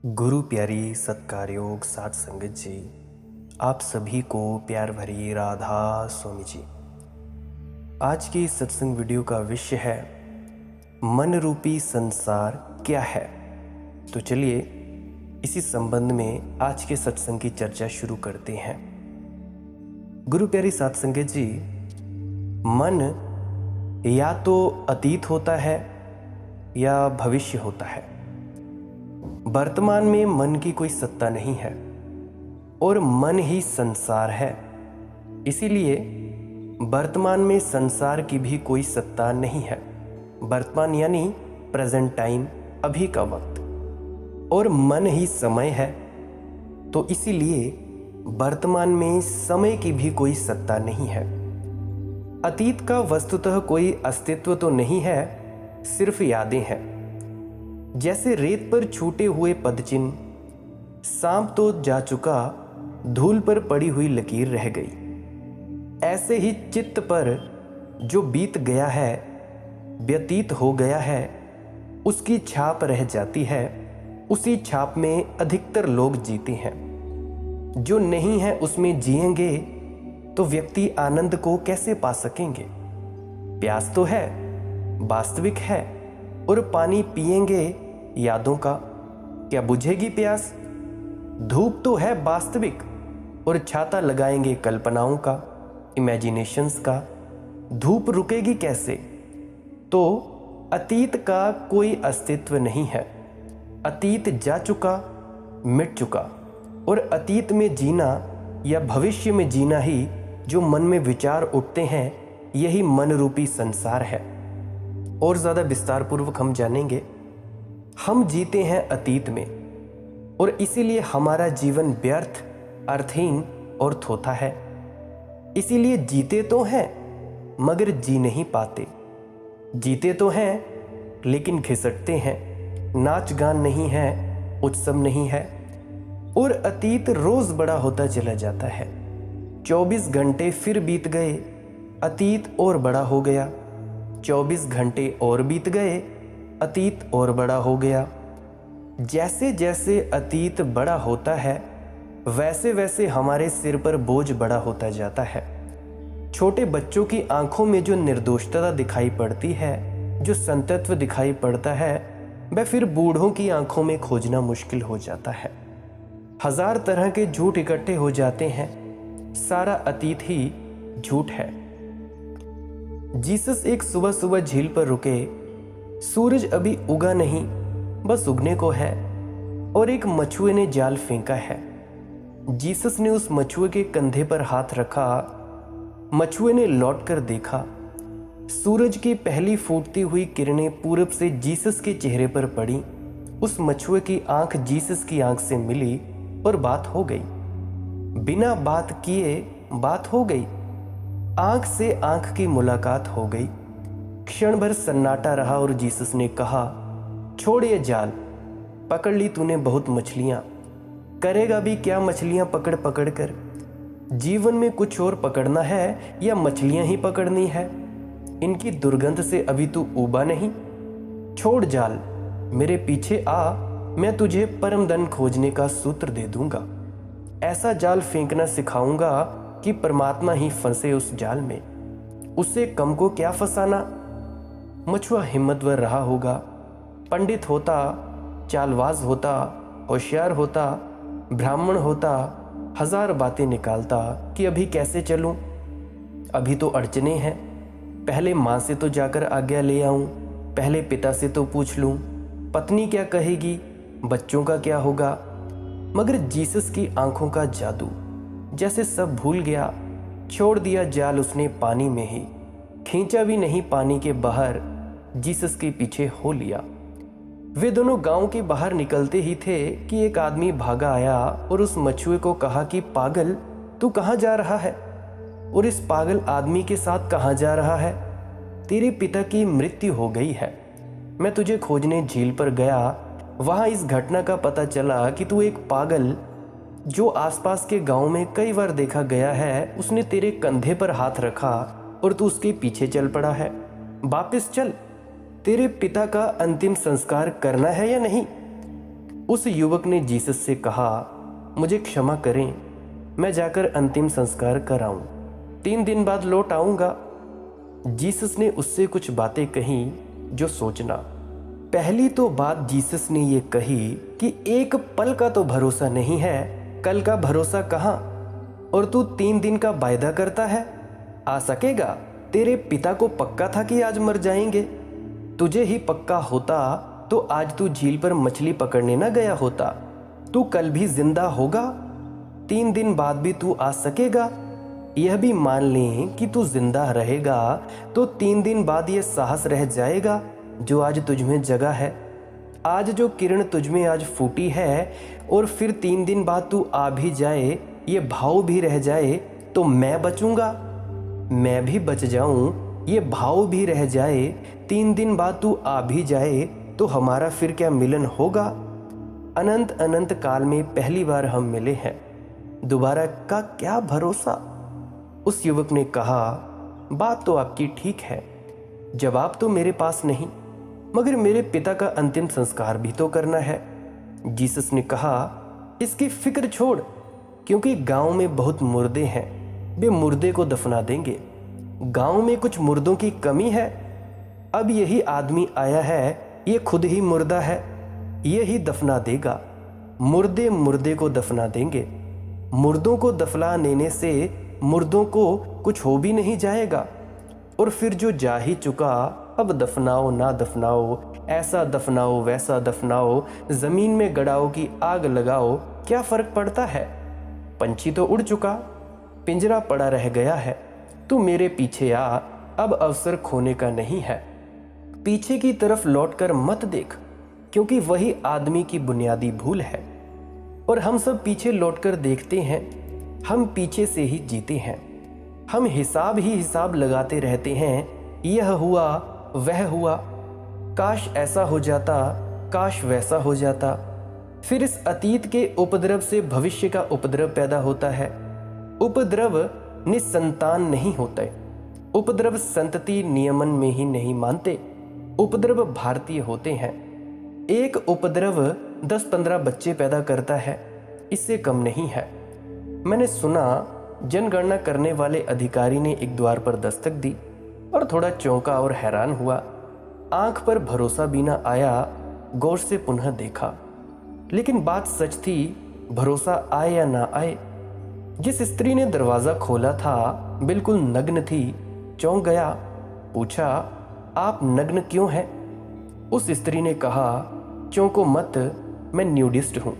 गुरु प्यारी सत्कारयोग साध संगत जी, आप सभी को प्यार भरी राधा स्वामी जी। आज की सत्संग वीडियो का विषय है मन रूपी संसार क्या है। तो चलिए इसी संबंध में आज के सत्संग की चर्चा शुरू करते हैं। गुरु प्यारी साध संगत जी, मन या तो अतीत होता है या भविष्य होता है। वर्तमान में मन की कोई सत्ता नहीं है और मन ही संसार है। इसीलिए वर्तमान में संसार की भी कोई सत्ता नहीं है। वर्तमान यानी प्रेजेंट टाइम, अभी का वक्त, और मन ही समय है। तो इसीलिए वर्तमान में समय की भी कोई सत्ता नहीं है। अतीत का वस्तुतः कोई अस्तित्व तो नहीं है, सिर्फ यादें हैं। जैसे रेत पर छूटे हुए पदचिन्ह, सांप तो जा चुका, धूल पर पड़ी हुई लकीर रह गई। ऐसे ही चित्त पर जो बीत गया है, व्यतीत हो गया है, उसकी छाप रह जाती है। उसी छाप में अधिकतर लोग जीते हैं। जो नहीं है उसमें जिएंगे तो व्यक्ति आनंद को कैसे पा सकेंगे। प्यास तो है, वास्तविक है, और पानी पिएंगे यादों का, क्या बुझेगी प्यास। धूप तो है वास्तविक, और छाता लगाएंगे कल्पनाओं का, इमेजिनेशंस का। धूप रुकेगी कैसे। तो अतीत का कोई अस्तित्व नहीं है। अतीत जा चुका, मिट चुका, और अतीत में जीना या भविष्य में जीना ही जो मन में विचार उठते हैं, यही मन रूपी संसार है। और ज़्यादा विस्तार पूर्वक हम जानेंगे। हम जीते हैं अतीत में, और इसीलिए हमारा जीवन व्यर्थ, अर्थहीन और थोथा है। इसीलिए जीते तो हैं मगर जी नहीं पाते। जीते तो हैं लेकिन घिसटते हैं। नाच गान नहीं है, उत्सव नहीं है, और अतीत रोज बड़ा होता चला जाता है। 24 घंटे फिर बीत गए, अतीत और बड़ा हो गया। 24 घंटे और बीत गए, अतीत और बड़ा हो गया। जैसे जैसे अतीत बड़ा होता है, वैसे वैसे हमारे सिर पर बोझ बड़ा होता जाता है। छोटे बच्चों की आंखों में जो निर्दोषता दिखाई पड़ती है, जो संतत्व दिखाई पड़ता है, वह फिर बूढ़ों की आंखों में खोजना मुश्किल हो जाता है। हजार तरह के झूठ इकट्ठे हो जाते हैं। सारा अतीत ही झूठ है। जीसस एक सुबह सुबह झील पर रुके। सूरज अभी उगा नहीं, बस उगने को है, और एक मछुए ने जाल फेंका है। जीसस ने उस मछुए के कंधे पर हाथ रखा। मछुए ने लौटकर देखा। सूरज की पहली फूटती हुई किरणें पूरब से जीसस के चेहरे पर पड़ी। उस मछुए की आंख जीसस की आंख से मिली और बात हो गई। बिना बात किए बात हो गई। आंख से आंख की मुलाकात हो गई। क्षण भर सन्नाटा रहा और जीसस ने कहा, छोड़ ये जाल, पकड़ ली तूने बहुत मछलियां, करेगा भी क्या मछलियां पकड़ पकड़ कर। जीवन में कुछ और पकड़ना है या मछलियां ही पकड़नी है। इनकी दुर्गंध से अभी तू उबा नहीं। छोड़ जाल, मेरे पीछे आ, मैं तुझे परम धन खोजने का सूत्र दे दूंगा। ऐसा जाल फेंकना सिखाऊंगा कि परमात्मा ही फंसे उस जाल में। उससे कम को क्या फंसाना। मछुआ हिम्मतवर रहा होगा। पंडित होता, चालबाज होता, होशियार होता, ब्राह्मण होता, हजार बातें निकालता कि अभी कैसे चलूं। अभी तो अड़चने हैं। पहले माँ से तो जाकर आज्ञा ले आऊं, पहले पिता से तो पूछ लूं, पत्नी क्या कहेगी, बच्चों का क्या होगा। मगर जीसस की आंखों का जादू, जैसे सब भूल गया। छोड़ दिया जाल उसने पानी में ही, खींचा भी नहीं पानी के बाहर, जीसस के पीछे हो लिया। वे दोनों गांव के बाहर निकलते ही थे कि एक आदमी भागा आया और उस मछुए को कहा कि पागल, तू कहाँ जा रहा है, और इस पागल आदमी के साथ कहाँ जा रहा है। तेरे पिता की मृत्यु हो गई है। मैं तुझे खोजने झील पर गया। वहां इस घटना का पता चला कि तू एक पागल, जो आसपास के गांव में कई बार देखा गया है, उसने तेरे कंधे पर हाथ रखा और तू उसके पीछे चल पड़ा है। वापस चल, तेरे पिता का अंतिम संस्कार करना है या नहीं। उस युवक ने जीसस से कहा, मुझे क्षमा करें, मैं जाकर अंतिम संस्कार कराऊं, 3 दिन बाद लौट आऊंगा। जीसस ने उससे कुछ बातें कही जो सोचना। पहली तो बात जीसस ने ये कही कि एक पल का तो भरोसा नहीं है, कल का भरोसा कहाँ, और तू 3 दिन का वायदा करता है, आ सकेगा? तेरे पिता को पक्का था कि आज मर जाएंगे। तुझे ही पक्का होता तो आज तू झील पर मछली पकड़ने ना गया होता। तू कल भी जिंदा होगा, 3 दिन बाद भी तू आ सकेगा। यह भी मान लें कि तू जिंदा रहेगा तो 3 दिन बाद यह साहस रह जाएगा जो आज तुझ में जगा है। आज जो किरण तुझ में आज फूटी है और फिर 3 दिन बाद तू आ भी जाए, ये भाव भी रह जाए तो मैं बचूंगा, मैं भी बच जाऊं, ये भाव भी रह जाए, 3 दिन बाद तू आ भी जाए तो हमारा फिर क्या मिलन होगा। अनंत अनंत काल में पहली बार हम मिले हैं, दोबारा का क्या भरोसा। उस युवक ने कहा, बात तो आपकी ठीक है, जवाब तो मेरे पास नहीं, मगर मेरे पिता का अंतिम संस्कार भी तो करना है। जीसस ने कहा, इसकी फिक्र छोड़, क्योंकि गांव में बहुत मुर्दे हैं, वे मुर्दे को दफना देंगे। गांव में कुछ मुर्दों की कमी है, अब यही आदमी आया है, ये खुद ही मुर्दा है, ये ही दफना देगा। मुर्दे मुर्दे को दफना देंगे। मुर्दों को दफना देने से मुर्दों को कुछ हो भी नहीं जाएगा, और फिर जो जा ही चुका, अब दफनाओ ना दफनाओ, ऐसा दफनाओ वैसा दफनाओ, जमीन में गड़ाओ की आग लगाओ, क्या फर्क पड़ता है। पंछी तो उड़ चुका, पिंजरा पड़ा रह गया है। तू मेरे पीछे आ, अब अवसर खोने का नहीं है। पीछे की तरफ लौटकर मत देख, क्योंकि वही आदमी की बुनियादी भूल है। और हम सब पीछे लौटकर देखते हैं, हम पीछे से ही जीते हैं। हम हिसाब ही हिसाब लगाते रहते हैं, यह हुआ वह हुआ, काश ऐसा हो जाता, काश वैसा हो जाता। फिर इस अतीत के उपद्रव से भविष्य का उपद्रव पैदा होता है। उपद्रव निसंतान नहीं होते, उपद्रव संतति नियमन में ही नहीं मानते, उपद्रव भारतीय होते हैं। एक उपद्रव 10-15 बच्चे पैदा करता है, इससे कम नहीं है। मैंने सुना जनगणना करने वाले अधिकारी ने एक द्वार पर दस्तक दी और थोड़ा चौंका और हैरान हुआ। आंख पर भरोसा भी ना आया, गौर से पुनः देखा, लेकिन बात सच थी, भरोसा आए या ना आए। जिस स्त्री ने दरवाजा खोला था बिल्कुल नग्न थी। चौंक गया, पूछा, आप नग्न क्यों हैं? उस स्त्री ने कहा, चौंको मत, मैं न्यूडिस्ट हूँ,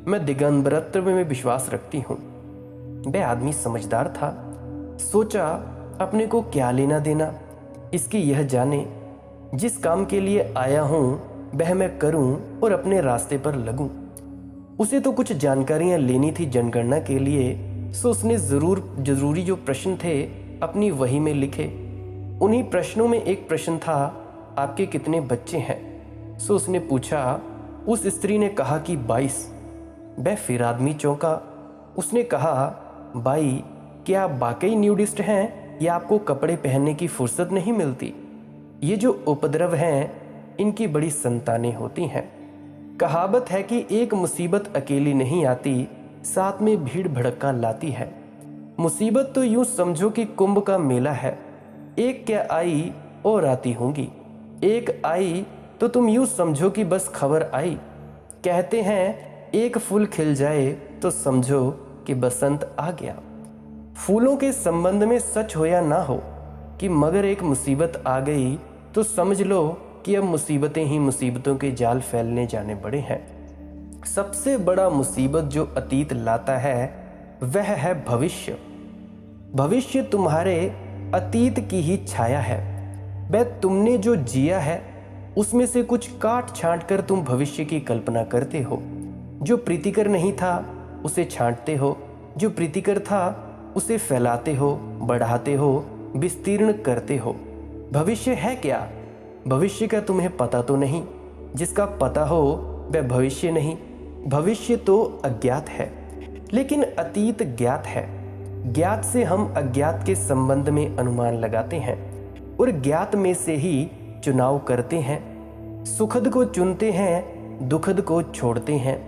मैं दिगंबरत्व में विश्वास रखती हूँ। वह आदमी समझदार था, सोचा अपने को क्या लेना देना, इसकी यह जाने, जिस काम के लिए आया हूँ वह मैं करूँ और अपने रास्ते पर लगूँ। उसे तो कुछ जानकारियाँ लेनी थी जनगणना के लिए, सो उसने जरूरी जो प्रश्न थे अपनी वही में लिखे। उन्हीं प्रश्नों में एक प्रश्न था, आपके कितने बच्चे हैं? सो उसने पूछा। उस स्त्री ने कहा कि 22। वह फिर आदमी चौंका। उसने कहा, भाई क्या आप वाकई न्यूडिस्ट हैं या आपको कपड़े पहनने की फुर्सत नहीं मिलती? ये जो उपद्रव हैं इनकी बड़ी संतानें होती हैं। कहावत है कि एक मुसीबत अकेली नहीं आती, साथ में भीड़ भड़का लाती है। मुसीबत तो यूं समझो कि कुंभ का मेला है, एक क्या आई और आती होंगी। एक आई तो तुम यूं समझो कि बस खबर आई। कहते हैं एक फूल खिल जाए तो समझो कि बसंत आ गया। फूलों के संबंध में सच हो या ना हो कि मगर एक मुसीबत आ गई तो समझ लो कि अब मुसीबतें ही मुसीबतों के जाल फैलने जाने बड़े हैं। सबसे बड़ा मुसीबत जो अतीत लाता है वह है भविष्य। भविष्य तुम्हारे अतीत की ही छाया है। वह तुमने जो जिया है उसमें से कुछ काट छांट कर तुम भविष्य की कल्पना करते हो। जो प्रीतिकर नहीं था उसे छांटते हो, जो प्रीतिकर था उसे फैलाते हो, बढ़ाते हो, विस्तीर्ण करते हो। भविष्य है क्या? भविष्य का तुम्हें पता तो नहीं। जिसका पता हो वह भविष्य नहीं। भविष्य तो अज्ञात है, लेकिन अतीत ज्ञात है। ज्ञात से हम अज्ञात के संबंध में अनुमान लगाते हैं और ज्ञात में से ही चुनाव करते हैं। सुखद को चुनते हैं दुखद को छोड़ते हैं।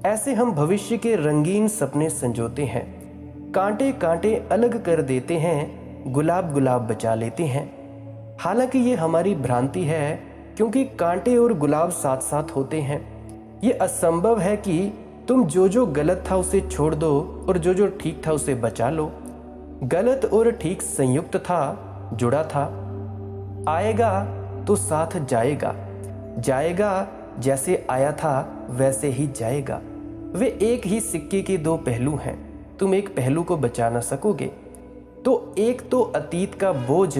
ऐसे हम भविष्य के रंगीन सपने संजोते हैं। कांटे कांटे अलग कर देते हैं, गुलाब गुलाब बचा लेते हैं। हालांकि ये हमारी भ्रांति है, क्योंकि कांटे और गुलाब साथ साथ होते हैं। ये असंभव है कि तुम जो जो गलत था उसे छोड़ दो और जो जो ठीक था उसे बचा लो। गलत और ठीक संयुक्त था, जुड़ा था। आएगा तो साथ जाएगा, जाएगा जैसे आया था वैसे ही जाएगा। वे एक ही सिक्के के दो पहलू हैं। तुम एक पहलू को बचा ना सकोगे तो एक तो अतीत का बोझ,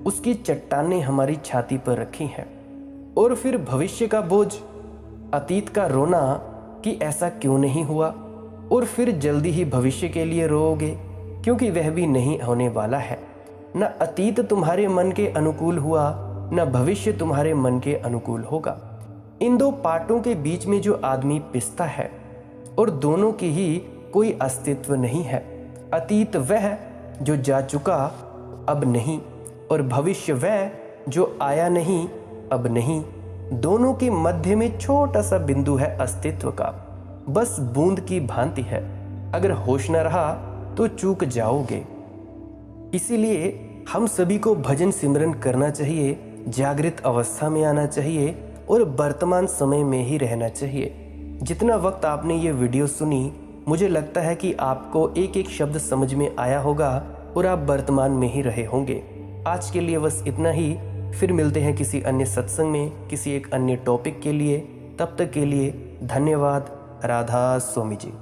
उसकी चट्टानें हमारी छाती पर रखी हैं, और फिर भविष्य का बोझ, अतीत का रोना कि ऐसा क्यों नहीं हुआ, और फिर जल्दी ही भविष्य के लिए रोओगे क्योंकि वह भी नहीं होने वाला है। न अतीत तुम्हारे मन के अनुकूल हुआ, न भविष्य तुम्हारे मन के अनुकूल होगा। इन दो पार्टों के बीच में जो आदमी पिसता है, और दोनों की ही कोई अस्तित्व नहीं है। अतीत वह जो जा चुका अब नहीं, और भविष्य वह जो आया नहीं अब नहीं। दोनों के मध्य में छोटा सा बिंदु है अस्तित्व का, बस बूंद की भांति है। अगर होश न रहा तो चूक जाओगे। इसीलिए हम सभी को भजन सिमरन करना चाहिए, जागृत अवस्था में आना चाहिए और वर्तमान समय में ही रहना चाहिए। जितना वक्त आपने ये वीडियो सुनी, मुझे लगता है कि आपको एक एक शब्द समझ में आया होगा और आप वर्तमान में ही रहे होंगे। आज के लिए बस इतना ही। फिर मिलते हैं किसी अन्य सत्संग में, किसी एक अन्य टॉपिक के लिए। तब तक के लिए धन्यवाद। राधा स्वामी जी।